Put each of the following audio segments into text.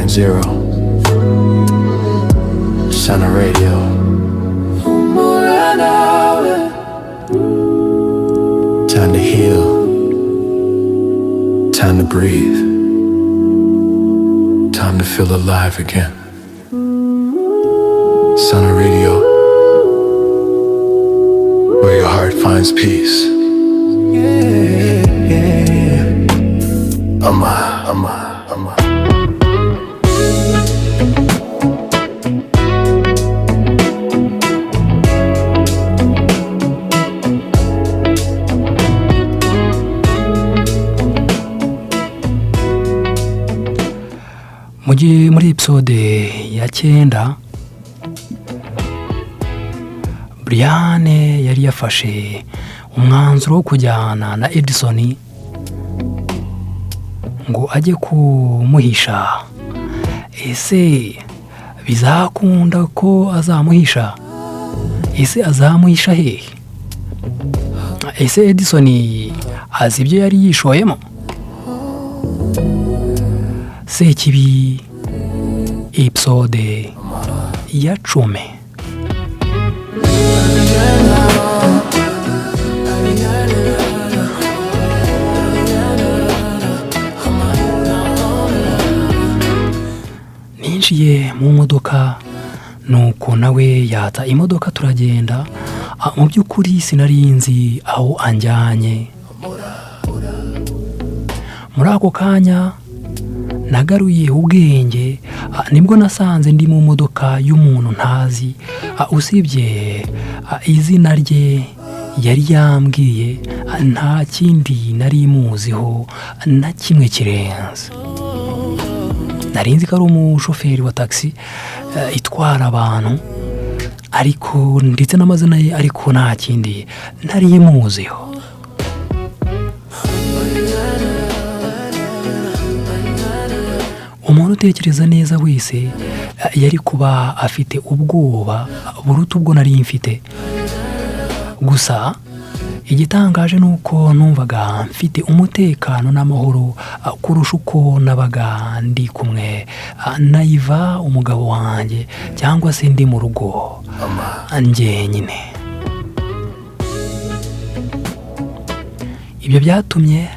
90.0 Sana Radio. Time to heal, time to breathe, time to feel alive again. Sana Radio, where your heart finds peace. Ama. muri episode ya 9 Brian yari yafashe umwanzuro wo kujyana na Edison ngo ajye kumuhisha. Ese bizakunda ko azamuhisha? Ese azamuhisha hehe? Ese Edison azi ibyo yari yishoyemo? Sekibi episode ya 10. Ninjiye mu modoka nuko nawe yata imodoka turagenda. Mu by'ukuri sinarinzi aho anjyanye. Muri ako kanya nagaruye ubwenge nibwo nasanze ndi mu modoka y'umuntu ntazi, usibye izina rye yari yambwiye, nta kindi nari muziho na kimwe kirenze. Narinzi ko ari umushoferi wa taxi itwara abantu, ariko ndetse n'amazina ye ariko nta kindi nari muziho. Umuntu utekereza neza wese yari kuba afite ubwoba buruta ubwo nari mfite. Gusa igitangaje nuko numvaga mfite umutekano n'amahoro kurusha uko nabaga ndi kumwe na Iva umugabo wanjye, cyangwa se ndi mu rugo njye nyine. Ibyo byatumye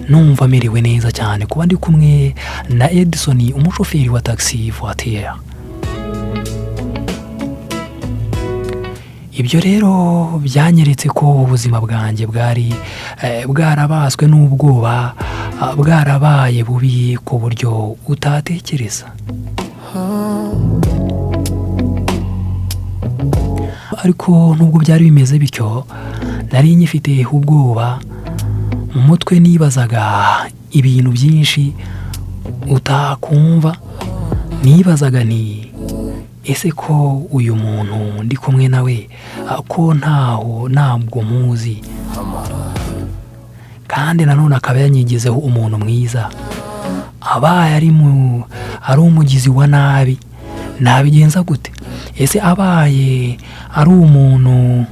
numva merewe neza cyane kuba ndi kumwe na Edison, umushoferi wa taxi voiture. Ibyo rero byanyeretse ko ubuzima bwanjye bwari bwarabaswe n'ubwoba, bwarabaye bubi ku buryo utatekereza. Ariko nubwo byari bimeze bityo, nari nyifite ubwoba. Mu mutwe nibazaga ibintu byinshi utakumva. Nibazaga ni ese ko uyu muntu ndi kumwe nawe ko ntabwo muzi, kandi nanone akaba yanyigizeho umuntu mwiza, abaye ari umugizi wa nabi, nabigenza gute? Ese abaye ari umuntu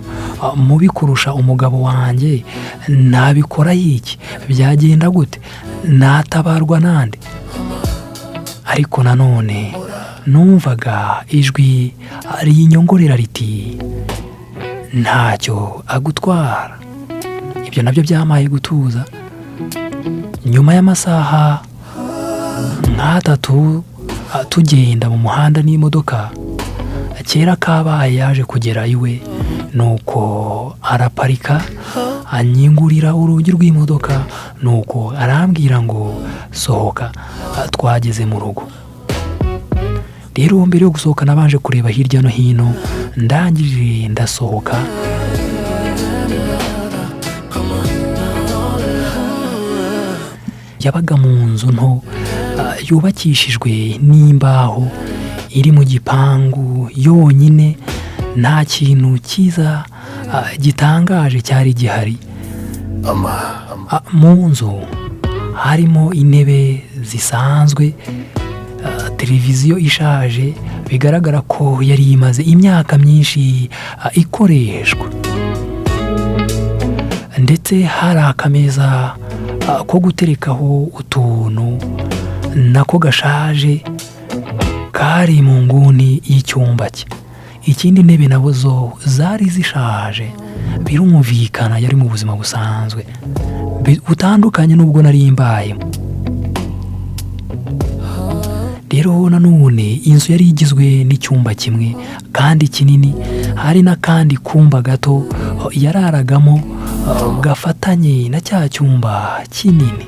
mubi kurusha umugabo wanjye, nabikora iki? Byagenda gute? Natabarwa nande? Ariko nanone numvaga ijwi rinyongorera riti ntacyo agutwara. Ibyo nabyo byamaye gutuza. Nyuma y'amasaha 3 tugenda mu muhanda n'imodoka, kera kabaye yaje kugera iwe, nuko araparika anyingurira urugi rw'imodoka, nuko arambwira ngo sohoka, twageze mu rugo. Rero mbere yo gusohoka nabanje kureba hirya no hino, ndangije ndasohoka. Yabaga mu nzu nto yubakishijwe n'imbaho, iri mu gipangu yonyine, nta kintu cyiza gitangaje cyari gihari. Mu nzu harimo intebe zisanzwe, televiziyo ishaje bigaragara ko yari imaze imyaka myinshi ikoreshwa, ndetse hari akameza ko guterekaho utuntu nako gashaje kari mu nguni y'icyumba cye. Ikindi intebe nabo zo zari zishaje, birumvikana yari mu buzima busanzwe butandukanye n'ubwo nari mbayemo. Rero nanone inzu yari igizwe n'icyumba kimwe kandi kinini, hari n'akandi kumba gato yararagamo gafatanye na cya cyumba kinini.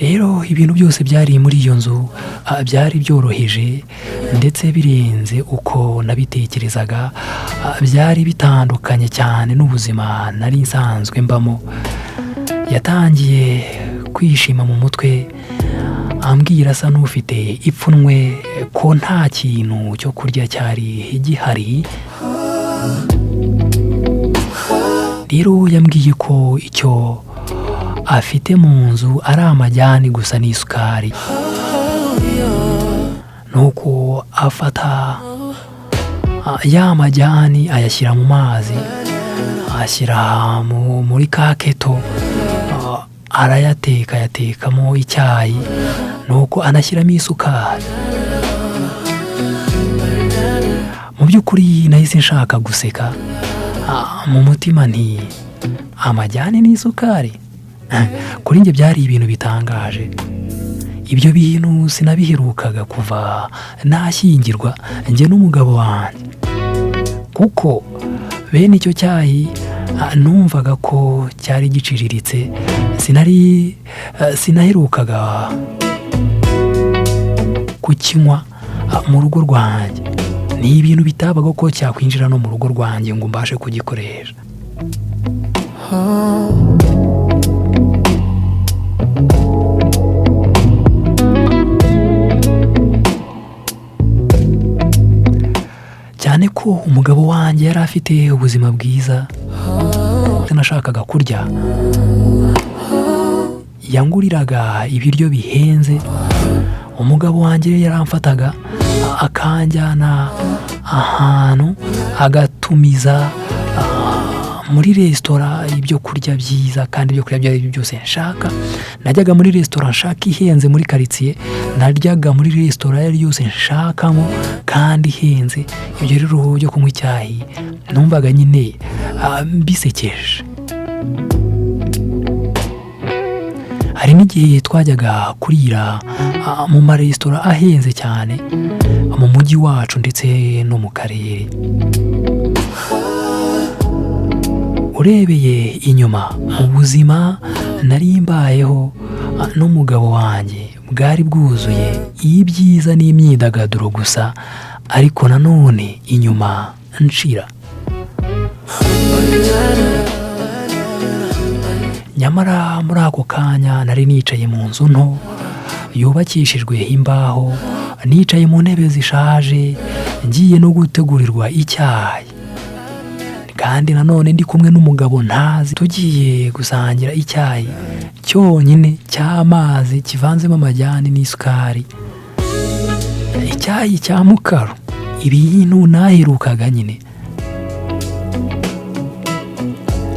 Rero ibintu byose byari muri iyo nzu byari byoroheje ndetse birenze uko nabitekerezaga. Byari bitandukanye cyane n'ubuzima nari nsanzwe mbamo. Yatangiye kwishima mu mutwe, ambwira asa n'ufite ipfunwe ko nta kintu cyo kurya cyari gihari. Rero yambwiye ko icyo afite mu nzu ari amajyani gusa n'isukari. Nuko afata ya majyani ayashyira mu mazi, ashyira muri ka keto, arayateka, yatekamo icyayi, nuko anashyiramo isukari. Mu by'ukuri nahise nshaka guseka, mu mutima nti amajyani n'isukari. Kuri njye byari ibintu bitangaje. Ibyo bintu sinabiherukaga kuva nashyingirwa njye n'umugabo wanjye, kuko bene icyo cyayi numvaga ko cyari giciriritse. Sinaherukaga kukinywa mu rugo rwanjye. Ni ibintu bitabaga ko cyakwinjira no mu rugo rwanjye ngo mbashe kugikoresha. Cyane ko umugabo wanjye yari afite ubuzima bwiza, nashakaga kurya, yanguriraga ibiryo bihenze. Umugabo wanjye yaramfataga akanjyana ahantu, agatumiza muri resitora ibyo kurya byiza, kandi ibyo kurya ibyo ari byo byose nshaka. Najyaga muri resitora nshaka ihenze muri karitsiye, naryaga muri resitora yari yose nshakamo kandi ihenze. Ibyo rero byo kunywa icyayi numvaga nyine bisekeje. Hari n'igihe twajyaga kurira mu maresitora ahenze cyane mu mujyi wacu ndetse no mu karere. Urebeye inyuma, ubuzima nari mbayeho n'umugabo wanjye bwari bwuzuye ibyiza n'imyidagaduro gusa, ariko nanone inyuma nshira. Nyamara muri ako kanya nari nicaye mu nzu nto yubakishijwe imbaho, nicaye mu ntebe zishaje, ngiye no gutegurirwa icyayi, kandi nanone ndi kumwe n'umugabo ntazi. Tugiye gusangira icyayi cyonyine cy'amazi kivanzemo amajyani n'isukari, icyayi cya mukaro. Ibintu naherukaga nyine.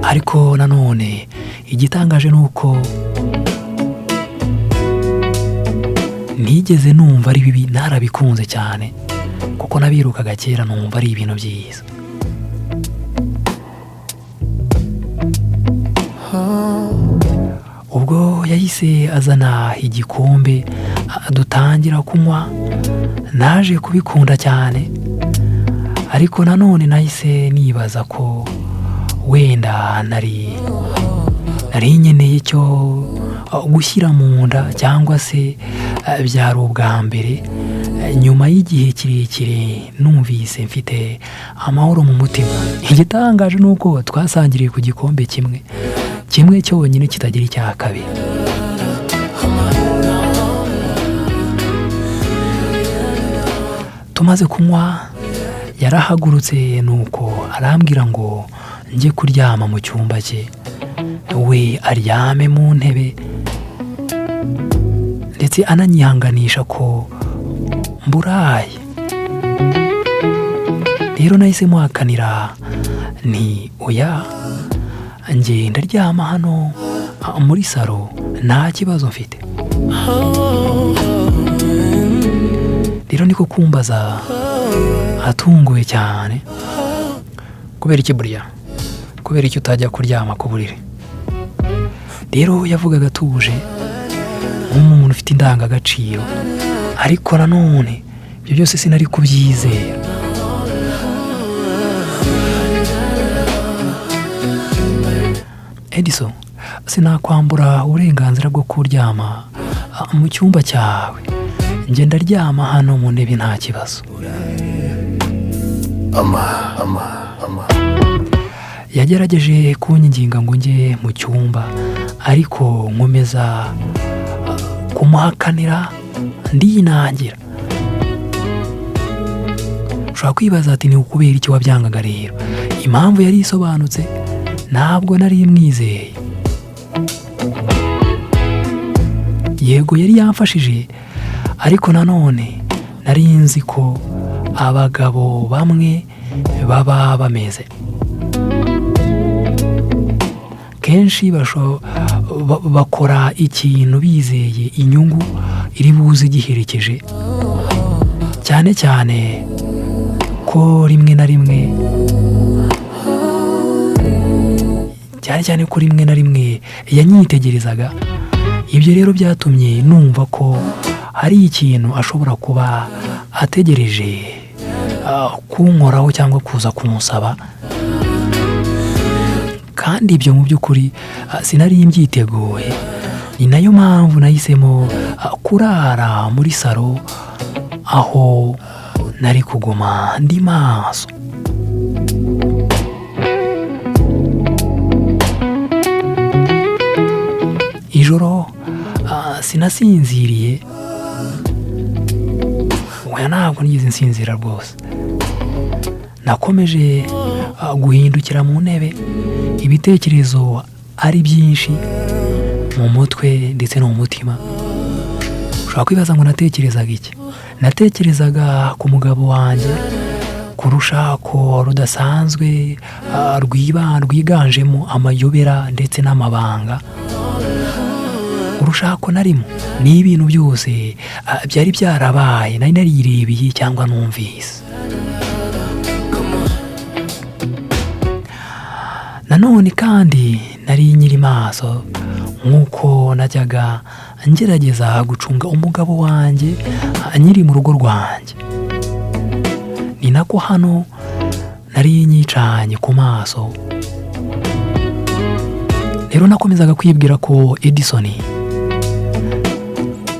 Ariko nanone igitangaje ni uko ntigeze numva ari bibi, narabikunze cyane, kuko nabirukaga kera numva ari ibintu byiza. Ubwo yahise azana igikombe dutangira kunywa, naje kubikunda cyane. Ariko nanone nahise nibaza ko wenda nari nkeneye cyo gushyira mu nda, cyangwa se byari ubwa mbere nyuma y'igihe kirekire numvise mfite amahoro mu mutima. Igitangaje ni uko twasangiriye ku gikombe kimwe cyonyine kitagira icya kabiri. Tumaze kunywa yarahagurutse, nuko arambwira ngo njye kuryama mu cyumba cye, we aryame mu ntebe, ndetse ananyihanganisha ko mburaye. Rero nahise muhakanira nti oya, njye ndaryama hano muri salo nta kibazo mfite. Rero niko kumbaza atunguwe cyane. Kubera iki buriya? Kubera iki utajya kuryama ku buriri? Rero yavugaga atuje nk'umuntu ufite indangagaciro, ariko nanone ibyo byose sinari kubyizera. Edison, sinakwambura uburenganzira bwo kuryama mu cyumba cyawe. Njye ndaryama hano mu ntebe nta kibazo. Yagerageje kunyinginga ngo njye mu cyumba, ariko nkomeza kumuhakanira ndinangira. Ushobora kwibaza ati ni ukubera iki wabyangaga rero? Impamvu yari isobanutse, ntabwo nari mwizeye. Yego yari yamfashije, ariko nanone nari nzi ko abagabo bamwe baba bameze. Kenshi bakora ikintu bizeye inyungu iri buze giherekeje, cyane cyane ko rimwe na rimwe yanyitegerezaga. Ibyo rero byatumye numva ko hari ikintu ashobora kuba ategereje kunkoraho cyangwa kuza kumusaba, kandi ibyo mu by'ukuri sinari mbyiteguye. Ni nayo mpamvu nahisemo kurara muri salo aho nari kuguma ndi maso. Ijoro sinasinziriye, ntabwo nigeze nsinzira rwose. Nakomeje guhindukira mu ntebe, ibitekerezo ari byinshi mu mutwe ndetse no mu mutima. Ushobora kwibaza ngo natekerezaga iki? Natekerezaga ku mugabo wanjye, ku rushako rudasanzwe rwiganjemo amayobera ndetse n'amabanga. Urushako narimo ni ibintu byose byari byarabaye nari narirebeye cyangwa numvise. Nanone kandi nari nyiri maso, nk'uko najyaga ngerageza gucunga umugabo wanjye nyiri mu rugo rwanjye. Ni nako hano nari nyicanye ku maso. Rero nakomezaga kwibwira ko Edison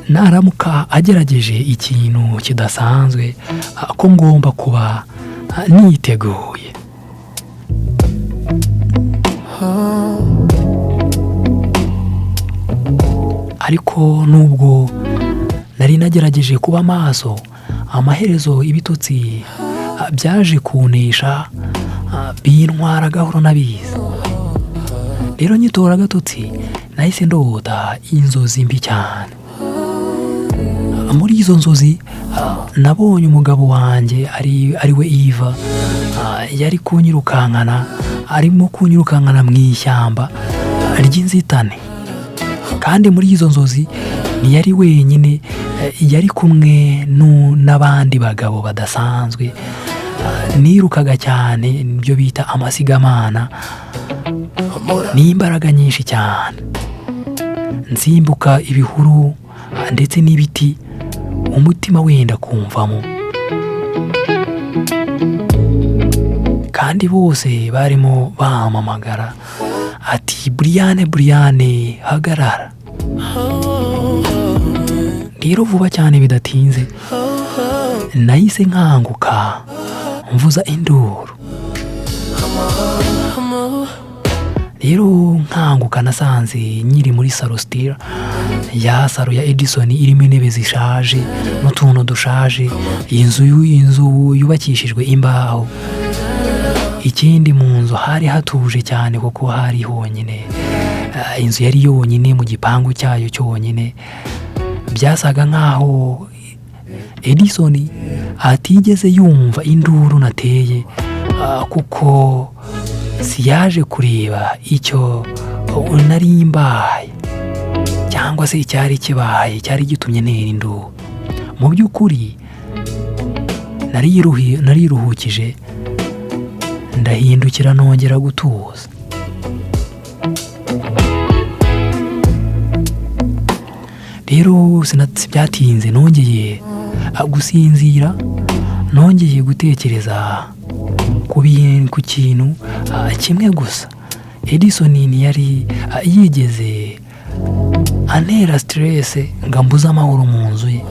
naramuka agerageje ikintu kidasanzwe, ko ngomba kuba niteguye. Ariko nubwo nari nagerageje kuba maso, amaherezo ibitotsi byaje kunesha, bintwara gahoro nabizi. Rero nyitora agatotsi nahise ndota inzozi mbi cyane. Muri izo nzozi nabonye umugabo wanjye ari we Eva, yari kunyirukankana, arimo kunyirukankana mu ishyamba ry'inzitane. Kandi muri izo nzozi ntiyari wenyine, yari kumwe n'abandi bagabo badasanzwe. Nirukaga cyane, ibyo bita amasigamana, n'imbaraga nyinshi cyane. Nsimbuka ibihuru ndetse n'ibiti, umutima wenda kumvamo. Kandi bose barimo bampamagara ati Brian hagarara. Rero vuba cyane bidatinze nahise nkanguka mvuza induru. Rero nkanguka nasanze nyiri muri salo still, ya salo ya Edison irimo intebe zishaje n'utuntu dushaje. Inzu yubakishijwe imbaho. Ikindi mu nzu hari hatuje cyane kuko hari honyine. Inzu yari yonyine mu gipangu cyayo cyonyine. Byasaga nkaho Edison atigeze yumva induru nateye, kuko si yaje kureba icyo nari mbaye cyangwa se icyari kibaye cyari gitumye ntera induru. Mu by'ukuri nariruhukije ndahindukira nongera gutuza. Rero byatinze nongeye gusinzira, nongeye gutekereza ku kintu kimwe gusa. Edison ntiyari yigeze antera stress ngo ambuze amahoro mu nzu ye,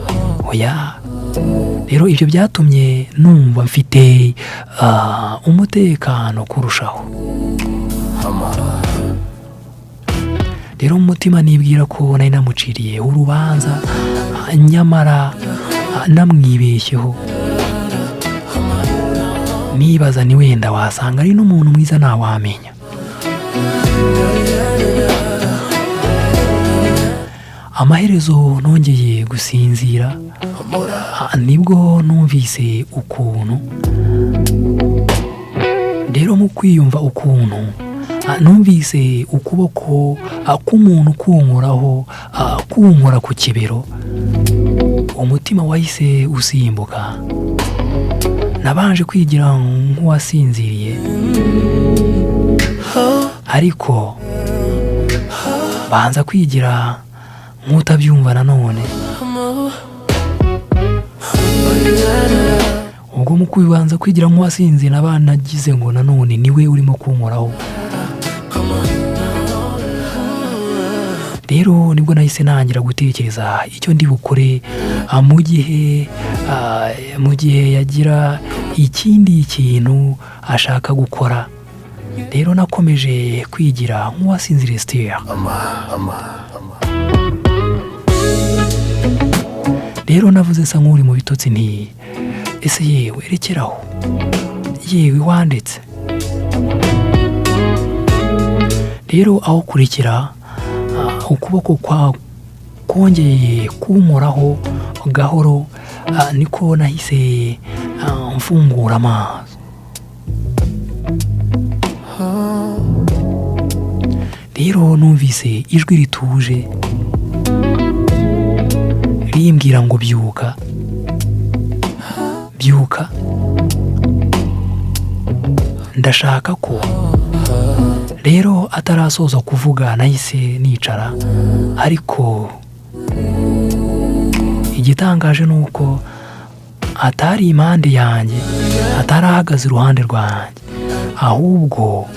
oya. Rero ibyo byatumye numva mfite umutekano kurushaho. Rero mu mutima nibwira ko nari namuciriye urubanza, nyamara namwibeshyeho. Nibaza ni wenda wasanga ari n'umuntu mwiza ntawamenya. Amaherezo nongeye gusinzira, nibwo numvise ukuntu. Rero mu kwiyumva ukuntu numvise ukuboko k'umuntu kunkoraho, kunkora ku kibero. Umutima wahise usimbuka, nabanje kwigira nk'uwasinziriye, ariko banza kwigira nk'utabyumva nanone. Ubwo mu kubanza kwigira nk'uwasinze nabanagize ngo nanone niwe urimo kunkoraho. Rero nibwo nahise ntangira gutekereza icyo ndi bukore mu gihe yagira ikindi kintu ashaka gukora. Rero nakomeje kwigira nk'uwasinziriye Stella. Rero navuze sa nk'uri mu bitotsi nti ese yewe rekeraho, yewe wandetse. Rero aho kurikira ukuboko kongeye kunkoraho gahoro, niko nahise mfungura amaso. Rero numvise ijwi rituje rimbwira ngo byuka, byuka, ndashaka ko. Rero atarasoza kuvuga nahise nicara, ariko igitangaje nuko atari impande yanjye, atarahagaze iruhande rwanjye, ahubwo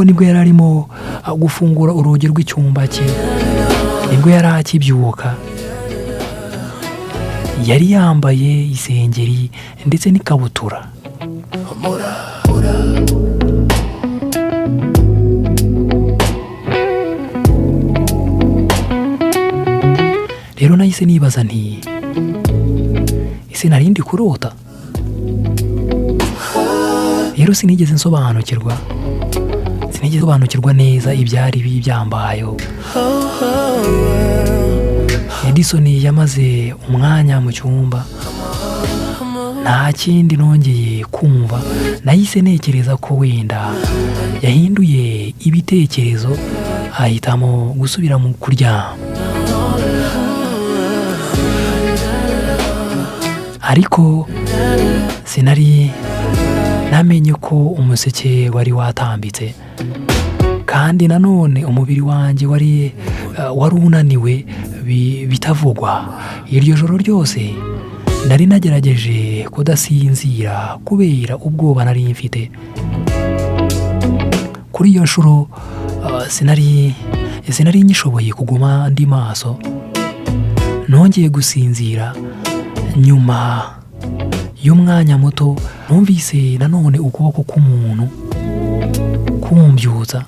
nibwo yari arimo gufungura urugi rw'icyumba cye, nibwo yari akibyuka. Yari yambaye isengeri ndetse n'ikabutura. Rero nahise nibaza nti ese narindi kurota? Rero sinigeze nsobanukirwa neza ibyari byambayeho. Edison yamaze umwanya mu cyumba, nta kindi nongeye kumva. Nahise ntekereza ko wenda yahinduye ibitekerezo ahitamo gusubira mu kuryama. Ariko sinari namenye ko umuseke wari watambitse, kandi nanone umubiri wanjye wari unaniwe bitavugwa. Iryo joro ryose nari nagerageje kudasinzira kubera ubwoba nari mfite. Kuri iyo nshuro sinari nyishoboye kuguma ndi maso. Nongeye gusinzira, nyuma y'umwanya muto numvise nanone ukuboko k'umuntu kumbyutsa.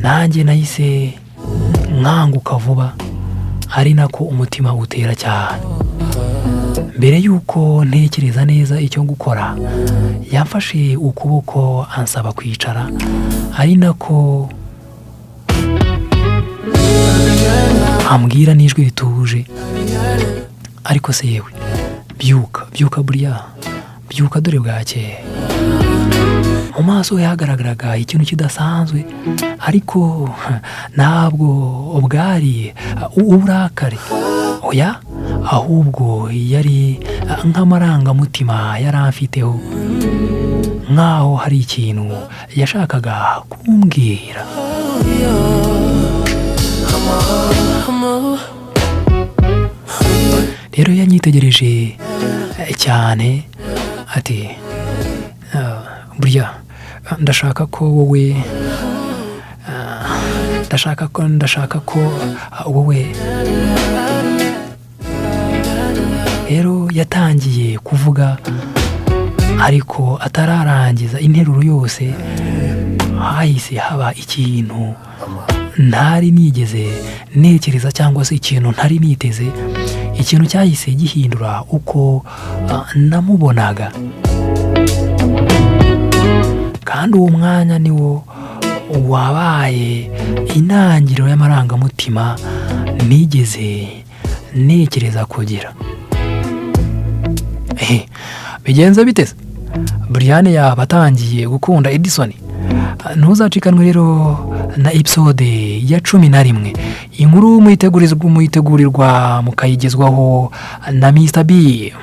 Nanjye nahise nkanguka vuba, ari nako umutima utera cyane. Mbere yuko ntekereza neza icyo gukora, yamfashe ukuboko ansaba kwicara, ari nako ambwira n'ijwi rituje, ariko se yewe byuka buriya byuka dore bwakeye. Mu maso he hagaragaraga ikintu kidasanzwe, ariko ntabwo bwari uburakari, oya, ahubwo yari nk'amarangamutima yari amfiteho, nk'aho hari ikintu yashakaga kumbwira. Rero yanyitegereje cyane ati, burya ndashaka ko wowe rero yatangiye kuvuga, ariko atararangiza interuro yose hahise haba ikintu ntari nigeze ntekereza, cyangwa se ikintu ntari niteze, ikintu cyahise gihindura uko namubonaga. Kandi uwo mwanya niwo wabaye intangiriro y'amarangamutima nigeze ntekereza kugira. Bigenze biteze, Brian yaba atangiye gukunda Edison. Ntuzacikanwe rero na episode ya 11. Inkuru muyitegurirwa mukayigezwaho na Mr. B.